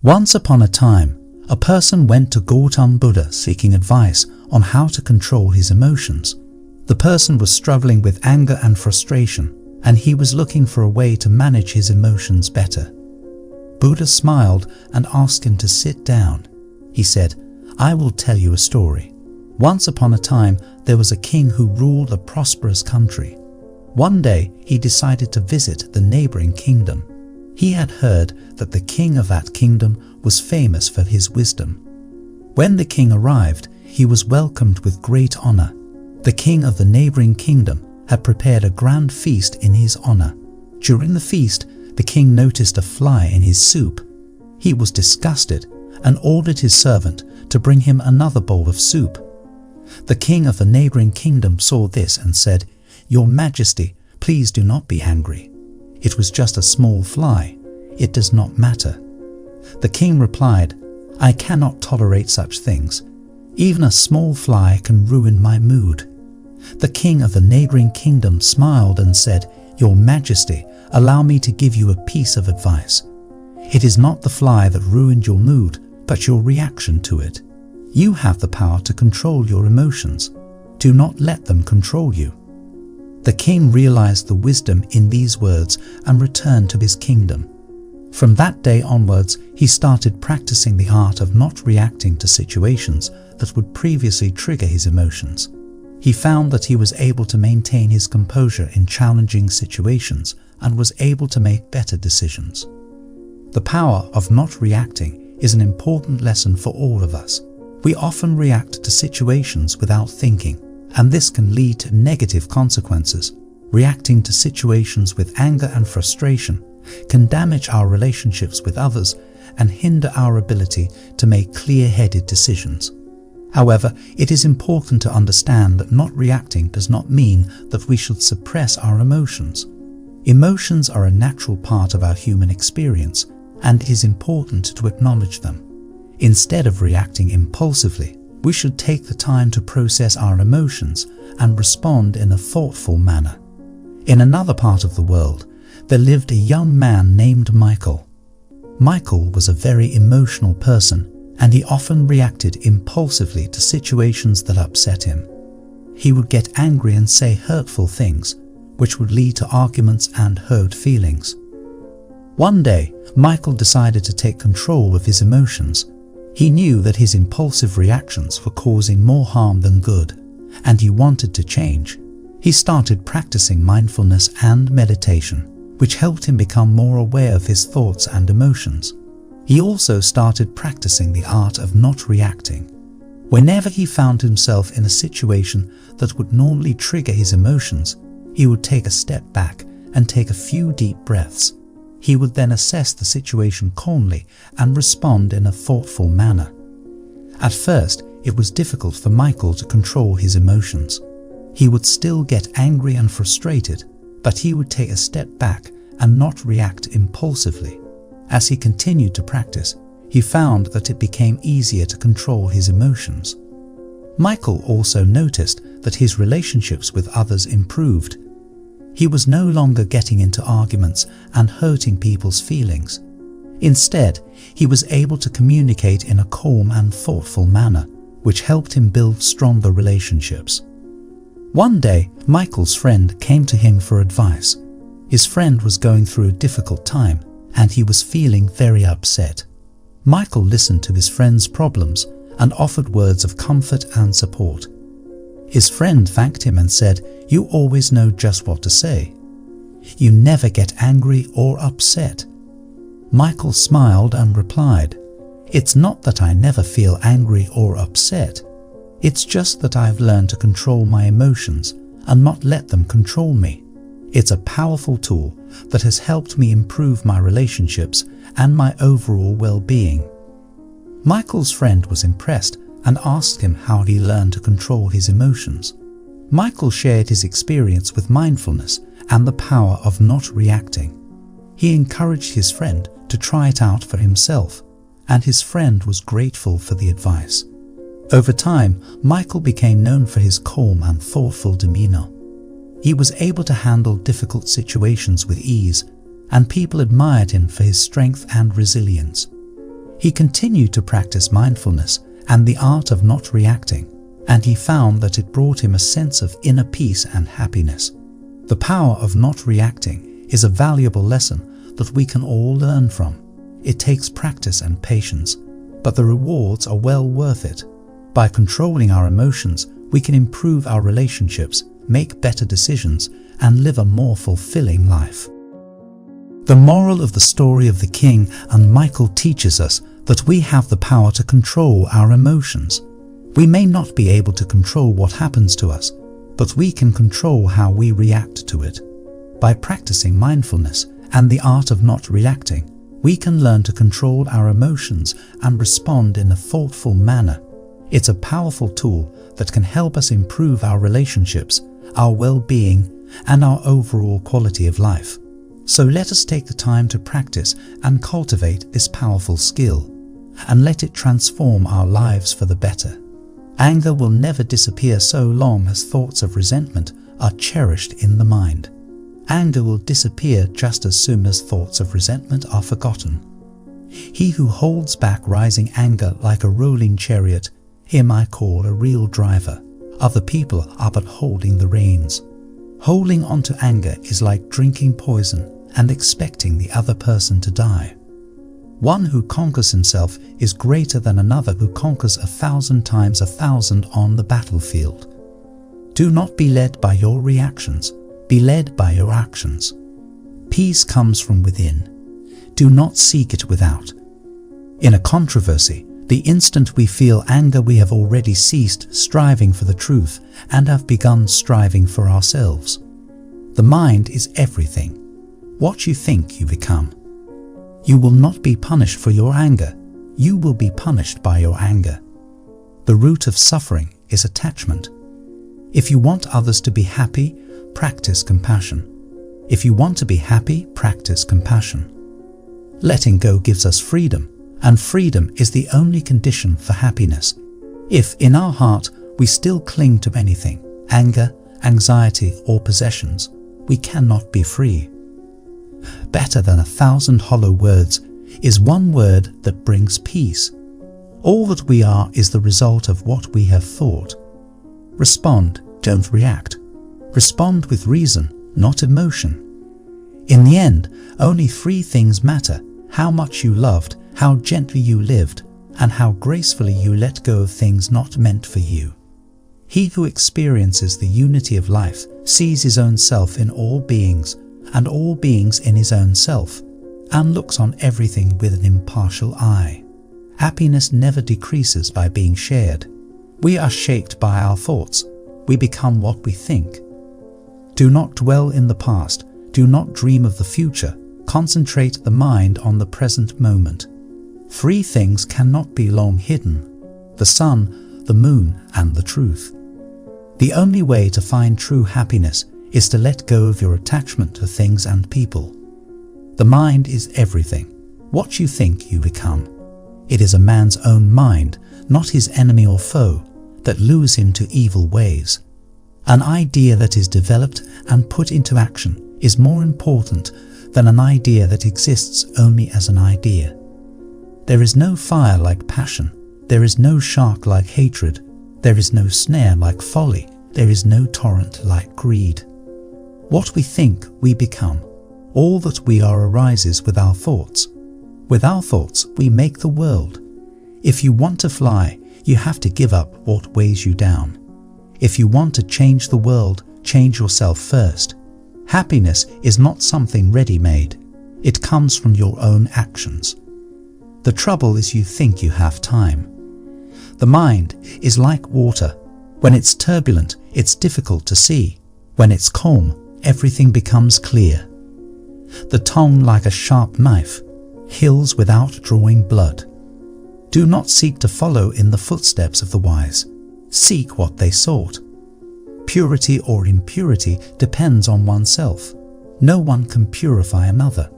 Once upon a time, a person went to Gautam Buddha seeking advice on how to control his emotions. The person was struggling with anger and frustration, and he was looking for a way to manage his emotions better. Buddha smiled and asked him to sit down. He said, "I will tell you a story. Once upon a time, there was a king who ruled a prosperous country. One day, he decided to visit the neighboring kingdom. He had heard that the king of that kingdom was famous for his wisdom. When the king arrived, he was welcomed with great honor. The king of the neighboring kingdom had prepared a grand feast in his honor. During the feast, the king noticed a fly in his soup. He was disgusted and ordered his servant to bring him another bowl of soup. The king of the neighboring kingdom saw this and said, "Your Majesty, please do not be angry. It was just a small fly. It does not matter." The king replied, "I cannot tolerate such things. Even a small fly can ruin my mood." The king of the neighboring kingdom smiled and said, "Your Majesty, allow me to give you a piece of advice. It is not the fly that ruined your mood, but your reaction to it. You have the power to control your emotions. Do not let them control you." The king realized the wisdom in these words and returned to his kingdom. From that day onwards, he started practicing the art of not reacting to situations that would previously trigger his emotions. He found that he was able to maintain his composure in challenging situations and was able to make better decisions. The power of not reacting is an important lesson for all of us. We often react to situations without thinking, and this can lead to negative consequences. Reacting to situations with anger and frustration can damage our relationships with others and hinder our ability to make clear-headed decisions. However, it is important to understand that not reacting does not mean that we should suppress our emotions. Emotions are a natural part of our human experience, and it is important to acknowledge them. Instead of reacting impulsively, we should take the time to process our emotions and respond in a thoughtful manner. In another part of the world, there lived a young man named Michael. Michael was a very emotional person, and he often reacted impulsively to situations that upset him. He would get angry and say hurtful things, which would lead to arguments and hurt feelings. One day, Michael decided to take control of his emotions. He knew that his impulsive reactions were causing more harm than good, and he wanted to change. He started practicing mindfulness and meditation, which helped him become more aware of his thoughts and emotions. He also started practicing the art of not reacting. Whenever he found himself in a situation that would normally trigger his emotions, he would take a step back and take a few deep breaths. He would then assess the situation calmly and respond in a thoughtful manner. At first, it was difficult for Michael to control his emotions. He would still get angry and frustrated, but he would take a step back and not react impulsively. As he continued to practice, he found that it became easier to control his emotions. Michael also noticed that his relationships with others improved. He was no longer getting into arguments and hurting people's feelings. Instead, he was able to communicate in a calm and thoughtful manner, which helped him build stronger relationships. One day, Michael's friend came to him for advice. His friend was going through a difficult time, and he was feeling very upset. Michael listened to his friend's problems and offered words of comfort and support. His friend thanked him and said, "You always know just what to say. You never get angry or upset." Michael smiled and replied, "It's not that I never feel angry or upset. It's just that I've learned to control my emotions and not let them control me. It's a powerful tool that has helped me improve my relationships and my overall well-being." Michael's friend was impressed and asked him how he learned to control his emotions. Michael shared his experience with mindfulness and the power of not reacting. He encouraged his friend to try it out for himself, and his friend was grateful for the advice. Over time, Michael became known for his calm and thoughtful demeanor. He was able to handle difficult situations with ease, and people admired him for his strength and resilience. He continued to practice mindfulness and the art of not reacting, and he found that it brought him a sense of inner peace and happiness. The power of not reacting is a valuable lesson that we can all learn from. It takes practice and patience, but the rewards are well worth it. By controlling our emotions, we can improve our relationships, make better decisions, and live a more fulfilling life. The moral of the story of the king and Michael teaches us that we have the power to control our emotions. We may not be able to control what happens to us, but we can control how we react to it. By practicing mindfulness and the art of not reacting, we can learn to control our emotions and respond in a thoughtful manner. It's a powerful tool that can help us improve our relationships, our well-being, and our overall quality of life. So let us take the time to practice and cultivate this powerful skill, and let it transform our lives for the better. Anger will never disappear so long as thoughts of resentment are cherished in the mind. Anger will disappear just as soon as thoughts of resentment are forgotten. He who holds back rising anger like a rolling chariot, him I call a real driver. Other people are but holding the reins. Holding on to anger is like drinking poison and expecting the other person to die. One who conquers himself is greater than another who conquers 1,000 times 1,000 on the battlefield. Do not be led by your reactions, be led by your actions. Peace comes from within. Do not seek it without. In a controversy, the instant we feel anger, we have already ceased striving for the truth and have begun striving for ourselves. The mind is everything. What you think, you become. You will not be punished for your anger. You will be punished by your anger. The root of suffering is attachment. If you want others to be happy, practice compassion. If you want to be happy, practice compassion. Letting go gives us freedom, and freedom is the only condition for happiness. If in our heart we still cling to anything, anger, anxiety, or possessions, we cannot be free. Better than 1,000 hollow words is one word that brings peace. All that we are is the result of what we have thought. Respond, don't react. Respond with reason, not emotion. In the end, only 3 things matter: how much you loved, how gently you lived, and how gracefully you let go of things not meant for you. He who experiences the unity of life sees his own self in all beings, and all beings in his own self, and looks on everything with an impartial eye. Happiness never decreases by being shared. We are shaped by our thoughts. We become what we think. Do not dwell in the past. Do not dream of the future. Concentrate the mind on the present moment. 3 things cannot be long hidden: the sun, the moon, and the truth. The only way to find true happiness is to let go of your attachment to things and people. The mind is everything. What you think, you become. It is a man's own mind, not his enemy or foe, that lures him to evil ways. An idea that is developed and put into action is more important than an idea that exists only as an idea. There is no fire like passion. There is no shark like hatred. There is no snare like folly. There is no torrent like greed. What we think, we become. All that we are arises with our thoughts. With our thoughts, we make the world. If you want to fly, you have to give up what weighs you down. If you want to change the world, change yourself first. Happiness is not something ready-made. It comes from your own actions. The trouble is you think you have time. The mind is like water. When it's turbulent, it's difficult to see. When it's calm, everything becomes clear. The tongue, like a sharp knife, heals without drawing blood. Do not seek to follow in the footsteps of the wise. Seek what they sought. Purity or impurity depends on oneself. No one can purify another.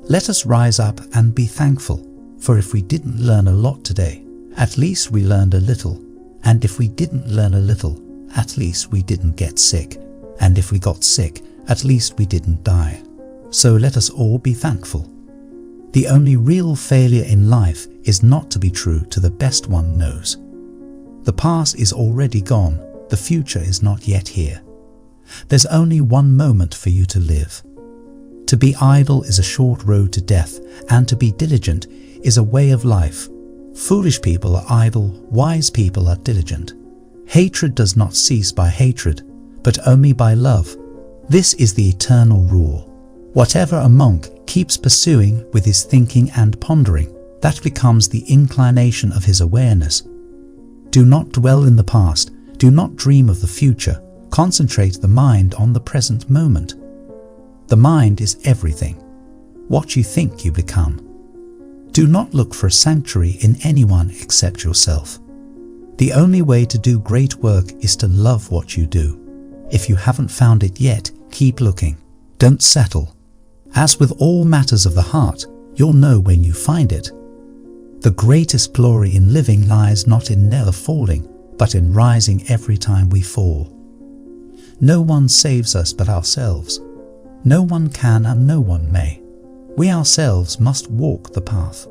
Let us rise up and be thankful, for if we didn't learn a lot today, at least we learned a little. And if we didn't learn a little, at least we didn't get sick. And if we got sick, at least we didn't die. So let us all be thankful. The only real failure in life is not to be true to the best one knows. The past is already gone, the future is not yet here. There's only one moment for you to live. To be idle is a short road to death, and to be diligent is a way of life. Foolish people are idle, wise people are diligent. Hatred does not cease by hatred, but only by love. This is the eternal rule. Whatever a monk keeps pursuing with his thinking and pondering, that becomes the inclination of his awareness. Do not dwell in the past, do not dream of the future, concentrate the mind on the present moment. The mind is everything. What you think you become. Do not look for a sanctuary in anyone except yourself. The only way to do great work is to love what you do. If you haven't found it yet, keep looking. Don't settle. As with all matters of the heart, you'll know when you find it. The greatest glory in living lies not in never falling, but in rising every time we fall. No one saves us but ourselves. No one can and no one may. We ourselves must walk the path.